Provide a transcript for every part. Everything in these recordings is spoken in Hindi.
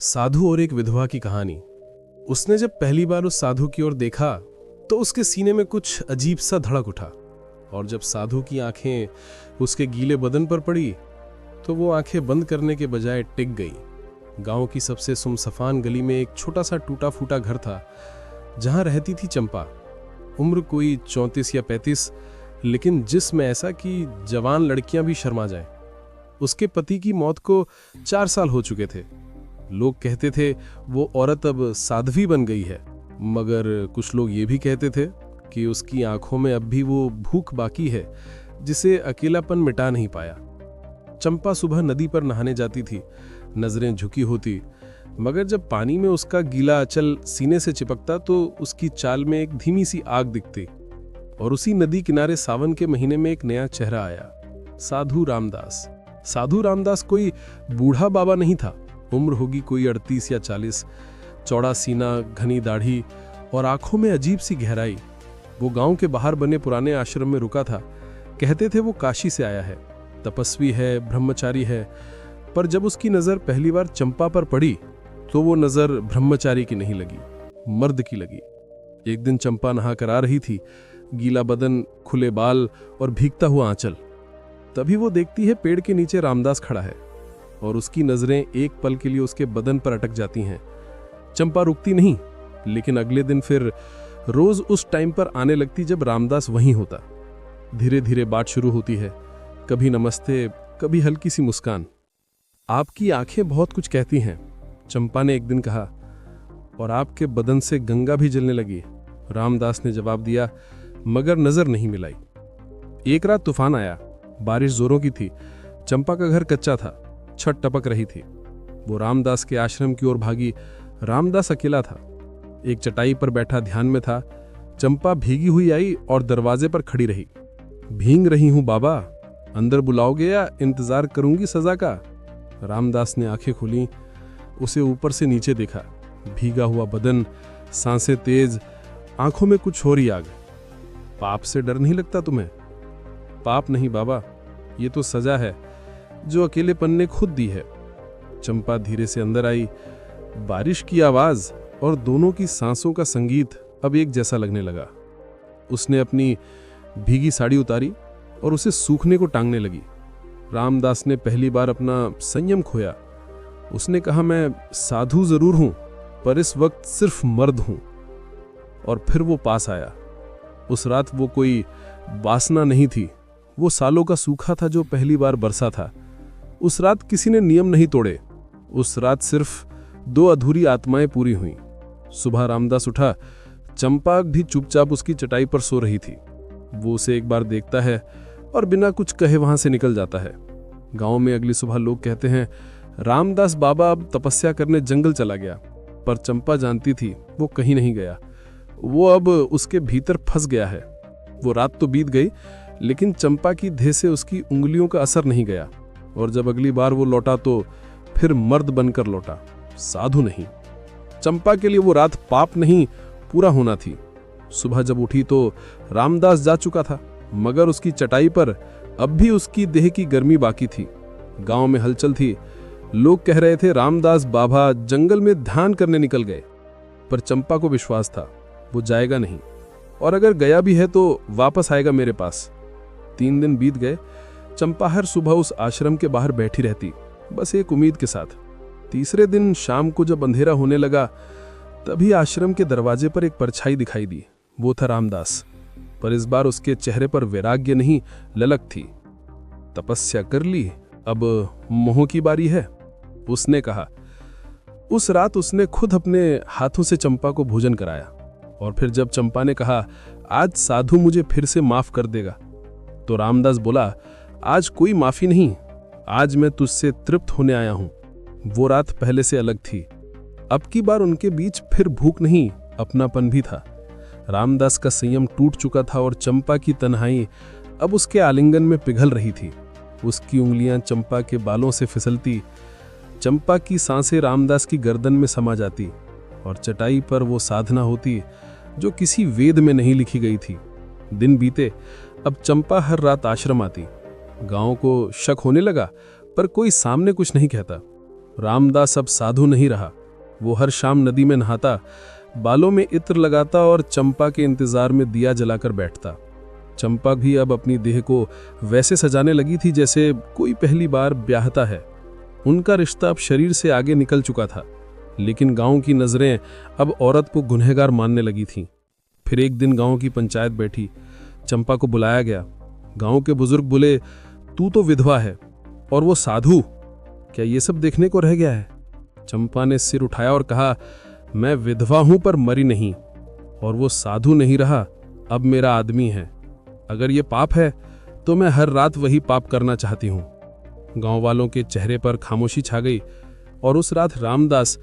साधु और एक विधवा की कहानी। उसने जब पहली बार उस साधु की ओर देखा तो उसके सीने में कुछ अजीब सा धड़क उठा, और जब साधु की आंखें उसके गीले बदन पर पड़ी तो वो आंखें बंद करने के बजाय टिक गई। गांव की सबसे सुमसफान गली में एक छोटा सा टूटा फूटा घर था जहां रहती थी चंपा। उम्र कोई 34 या 35, लेकिन जिस्म ऐसा कि जवान लड़कियां भी शर्मा जाएं। उसके पति की मौत को 4 साल हो चुके थे। लोग कहते थे वो औरत अब साध्वी बन गई है, मगर कुछ लोग ये भी कहते थे कि उसकी आंखों में अब भी वो भूख बाकी है जिसे अकेलापन मिटा नहीं पाया। चंपा सुबह नदी पर नहाने जाती थी, नजरें झुकी होती, मगर जब पानी में उसका गीला आंचल सीने से चिपकता तो उसकी चाल में एक धीमी सी आग दिखती। और उसी नदी किनारे सावन के महीने में एक नया चेहरा आया, साधु रामदास। साधु रामदास कोई बूढ़ा बाबा नहीं था। उम्र होगी कोई 38 या 40, चौड़ा सीना, घनी दाढ़ी और आंखों में अजीब सी गहराई। वो गांव के बाहर बने पुराने आश्रम में रुका था। कहते थे वो काशी से आया है, तपस्वी है, ब्रह्मचारी है। पर जब उसकी नजर पहली बार चंपा पर पड़ी तो वो नजर ब्रह्मचारी की नहीं लगी, मर्द की लगी। एक दिन चंपा नहा कर आ रही थी, गीला बदन, खुले बाल और भीगता हुआ आंचल। तभी वो देखती है पेड़ के नीचे रामदास खड़ा है, और उसकी नजरें एक पल के लिए उसके बदन पर अटक जाती हैं। चंपा रुकती नहीं, लेकिन अगले दिन फिर रोज उस टाइम पर आने लगती जब रामदास वहीं होता। धीरे धीरे बात शुरू होती है, कभी नमस्ते, कभी हल्की सी मुस्कान। आपकी आंखें बहुत कुछ कहती हैं, चंपा ने एक दिन कहा, और आपके बदन से गंगा भी जलने लगी, रामदास ने जवाब दिया, मगर नजर नहीं मिलाई। एक रात तूफान आया, बारिश जोरों की थी। चंपा का घर कच्चा था, छत टपक रही थी। वो रामदास के आश्रम की ओर भागी। रामदास अकेला था, एक चटाई पर बैठा ध्यान में था। चंपा भीगी हुई आई और दरवाजे पर खड़ी रही। भीग रही हूं बाबा, अंदर बुलाओगे या इंतजार करूंगी सजा का? रामदास ने आंखें खोली, उसे ऊपर से नीचे देखा। भीगा हुआ बदन, सांसें तेज, आंखों में कुछ और ही आग। पाप से डर नहीं लगता तुम्हें? पाप नहीं बाबा, ये तो सजा है जो अकेलेपन ने खुद दी है। चंपा धीरे से अंदर आई। बारिश की आवाज और दोनों की सांसों का संगीत अब एक जैसा लगने लगा। उसने अपनी भीगी साड़ी उतारी और उसे सूखने को टांगने लगी। रामदास ने पहली बार अपना संयम खोया। उसने कहा, मैं साधु जरूर हूं, पर इस वक्त सिर्फ मर्द हूं। और फिर वो पास आया। उस रात वो कोई वासना नहीं थी, वो सालों का सूखा था जो पहली बार बरसा था। उस रात किसी ने नियम नहीं तोड़े। उस रात सिर्फ 2 अधूरी आत्माएं पूरी हुईं। सुबह रामदास उठा। चंपा भी चुपचाप उसकी चटाई पर सो रही थी। वो उसे एक बार देखता है और बिना कुछ कहे वहां से निकल जाता है। गांव में अगली सुबह लोग कहते हैं, रामदास बाबा अब तपस्या करने जंगल चला गया। पर चंपा जानती थी वो कहीं नहीं गया, वो अब उसके भीतर फंस गया है। वो रात तो बीत गई, लेकिन चंपा की देह से उसकी उंगलियों का असर नहीं गया। और जब अगली बार वो लौटा तो फिर मर्द बनकर लौटा, साधु नहीं। चंपा के लिए वो रात पाप नहीं, पूरा होना थी। सुबह जब उठी तो रामदास जा चुका था, मगर उसकी चटाई पर अब भी उसकी देह की गर्मी बाकी थी। गांव में हलचल थी। लोग कह रहे थे, रामदास बाबा जंगल में ध्यान करने निकल गए। पर चंपा को विश्वास था वो जाएगा नहीं, और अगर गया भी है तो वापस आएगा मेरे पास। 3 दिन बीत गए। चंपा हर सुबह उस आश्रम के बाहर बैठी रहती, बस एक उम्मीद के साथ। तीसरे दिन शाम को जब अंधेरा होने लगा, तभी आश्रम के दरवाजे पर एक परछाई दिखाई दी। वो था रामदास, पर इस बार उसके चेहरे पर वैराग्य नहीं, ललक थी। तपस्या कर ली, अब मोह की बारी है, उसने कहा। उस रात उसने खुद अपने हाथों से चंपा को भोजन कराया। और फिर जब चंपा ने कहा, आज साधु मुझे फिर से माफ कर देगा, तो रामदास बोला, आज कोई माफी नहीं, आज मैं तुझसे तृप्त होने आया हूं। वो रात पहले से अलग थी। अब की बार उनके बीच फिर भूख नहीं, अपनापन भी था। रामदास का संयम टूट चुका था और चंपा की तन्हाई अब उसके आलिंगन में पिघल रही थी। उसकी उंगलियां चंपा के बालों से फिसलती, चंपा की सांसें रामदास की गर्दन में समा जाती, और चटाई पर वो साधना होती जो किसी वेद में नहीं लिखी गई थी। दिन बीते। अब चंपा हर रात आश्रम आती। गांव को शक होने लगा, पर कोई सामने कुछ नहीं कहता। रामदास अब साधु नहीं रहा। वो हर शाम नदी में नहाता, बालों में इत्र लगाता और चंपा के इंतजार में दिया जलाकर बैठता। चंपा भी अब अपनी देह को वैसे सजाने लगी थी जैसे कोई पहली बार ब्याहता है। उनका रिश्ता अब शरीर से आगे निकल चुका था, लेकिन गांव की नजरें अब औरत को गुनहगार मानने लगी थीं। फिर एक दिन गांव की पंचायत बैठी, चंपा को बुलाया गया। गांव के बुजुर्ग बोले, तू तो विधवा है और वो साधु, क्या ये सब देखने को रह गया है? चंपा ने सिर उठाया और कहा, मैं विधवा हूं पर मरी नहीं, और वो साधु नहीं रहा, अब मेरा आदमी है। अगर ये पाप है तो मैं हर रात वही पाप करना चाहती हूं। गांव वालों के चेहरे पर खामोशी छा गई और उस रात रामदास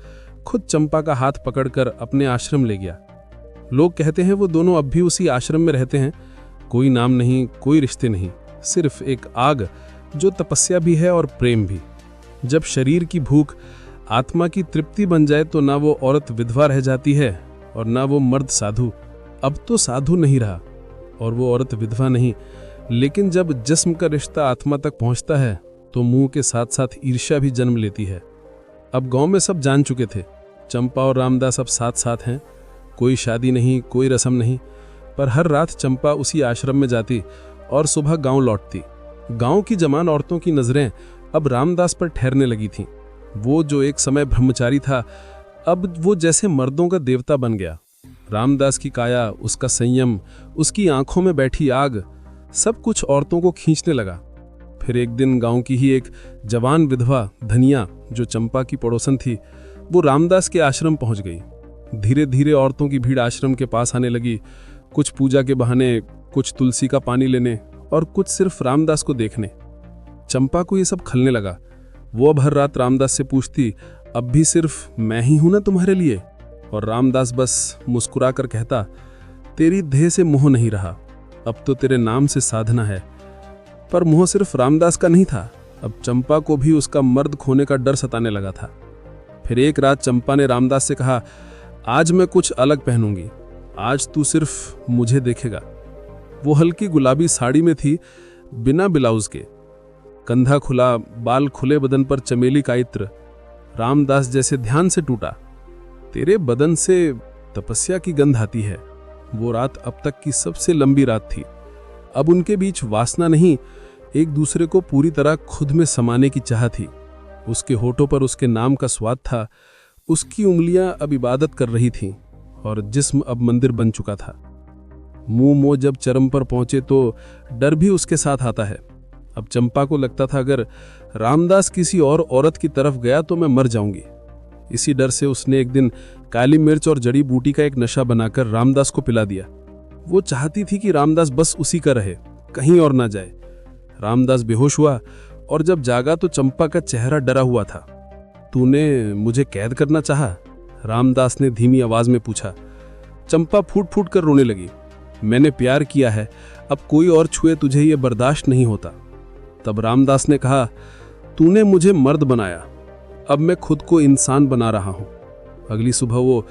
खुद चंपा का हाथ पकड़कर अपने आश्रम ले गया। लोग कहते हैं वो दोनों अब भी उसी आश्रम में रहते हैं। कोई नाम नहीं, कोई रिश्ते नहीं, सिर्फ एक आग जो तपस्या भी है और प्रेम भी। जब शरीर की भूख आत्मा की तृप्ति बन जाए तो ना वो औरत विधवा रह जाती है और ना वो मर्द साधु। अब तो साधु नहीं रहा और वो औरत विधवा नहीं, लेकिन जब जिस्म का रिश्ता आत्मा तक पहुंचता है तो मुंह के साथ साथ ईर्ष्या भी जन्म लेती है। अब गांव में सब जान चुके थे, चंपा और रामदास अब साथ साथ हैं। कोई शादी नहीं, कोई रस्म नहीं, पर हर रात चंपा उसी आश्रम में जाती और सुबह गांव लौटती। गांव की जवान औरतों की नजरें अब रामदास पर ठहरने लगी थीं। वो जो एक समय ब्रह्मचारी था, अब वो जैसे मर्दों का देवता बन गया। रामदास की काया, उसका संयम, उसकी आंखों में बैठी आग, सब कुछ औरतों को खींचने लगा। फिर एक दिन गांव की ही एक जवान विधवा धनिया, जो चंपा की पड़ोसन थी, वो रामदास के आश्रम पहुंच गई। धीरे धीरे औरतों की भीड़ आश्रम के पास आने लगी, कुछ पूजा के बहाने, कुछ तुलसी का पानी लेने और कुछ सिर्फ रामदास को देखने। चंपा को ये सब खलने लगा। वो अब हर रात रामदास से पूछती, अब भी सिर्फ मैं ही हूं ना तुम्हारे लिए? और रामदास बस मुस्कुरा कर कहता, तेरी देह से मोह नहीं रहा, अब तो तेरे नाम से साधना है। पर मोह सिर्फ रामदास का नहीं था, अब चंपा को भी उसका मर्द खोने का डर सताने लगा था। फिर एक रात चंपा ने रामदास से कहा, आज मैं कुछ अलग पहनूंगी, आज तू सिर्फ मुझे देखेगा। वो हल्की गुलाबी साड़ी में थी, बिना ब्लाउज के, कंधा खुला, बाल खुले, बदन पर चमेली का इत्र। रामदास जैसे ध्यान से टूटा, तेरे बदन से तपस्या की गंध आती है। वो रात अब तक की सबसे लंबी रात थी। अब उनके बीच वासना नहीं, एक दूसरे को पूरी तरह खुद में समाने की चाह थी। उसके होठों पर उसके नाम का स्वाद था, उसकी उंगलियां अब इबादत कर रही थीं और जिस्म अब मंदिर बन चुका था। मुंह मोह जब चरम पर पहुंचे तो डर भी उसके साथ आता है। अब चंपा को लगता था, अगर रामदास किसी और औरत की तरफ गया तो मैं मर जाऊंगी। इसी डर से उसने एक दिन काली मिर्च और जड़ी बूटी का एक नशा बनाकर रामदास को पिला दिया। वो चाहती थी कि रामदास बस उसी का रहे, कहीं और ना जाए। रामदास बेहोश हुआ और जब जागा तो चंपा का चेहरा डरा हुआ था। तूने मुझे कैद करना चाहा? रामदास ने धीमी आवाज में पूछा। चंपा फूट फूट कर रोने लगी। मैंने प्यार किया है, अब कोई और छुए तुझे ये बर्दाश्त नहीं होता। तब रामदास ने कहा, तूने मुझे मर्द बनाया, अब मैं खुद को इंसान बना रहा हूं। अगली सुबह वो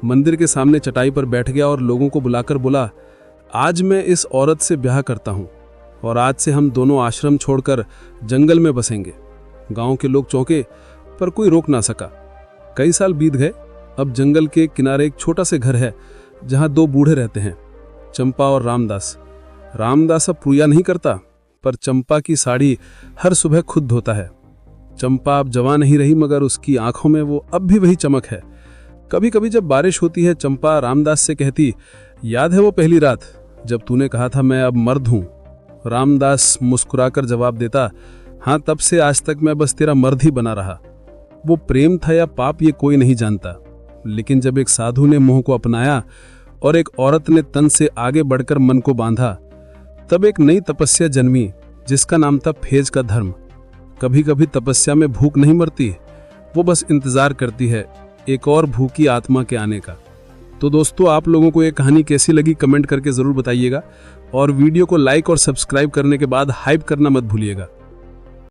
मंदिर के सामने चटाई पर बैठ गया और लोगों को बुलाकर बोला, आज मैं इस औरत से ब्याह करता हूं और आज से हम दोनों आश्रम छोड़कर जंगल में बसेंगे। गांव के लोग चौंके, पर कोई रोक ना सका। कई साल बीत गए। अब जंगल के किनारे एक छोटा से घर है जहां दो बूढ़े रहते हैं, चंपा और रामदास। रामदास अब पूजा नहीं करता, पर चंपा की साड़ी हर सुबह खुद धोता है। चंपा अब जवान नहीं रही, मगर उसकी आंखों में वो अब भी वही चमक है। कभी कभी जब बारिश होती है, चंपा रामदास से कहती, याद है वो पहली रात जब तूने कहा था मैं अब मर्द हूं? रामदास मुस्कुराकर जवाब देता, हाँ, तब से आज तक मैं बस तेरा मर्द ही बना रहा। वो प्रेम था या पाप ये कोई नहीं जानता, लेकिन जब एक साधु ने मोह को अपनाया और एक औरत ने तन से आगे बढ़कर मन को बांधा, तब एक नई तपस्या जन्मी जिसका नाम था फेज का धर्म। कभी कभी तपस्या में भूख नहीं मरती, वो बस इंतजार करती है एक और भूखी आत्मा के आने का। तो दोस्तों, आप लोगों को ये कहानी कैसी लगी कमेंट करके जरूर बताइएगा और वीडियो को लाइक और सब्सक्राइब करने के बाद हाइप करना मत भूलिएगा।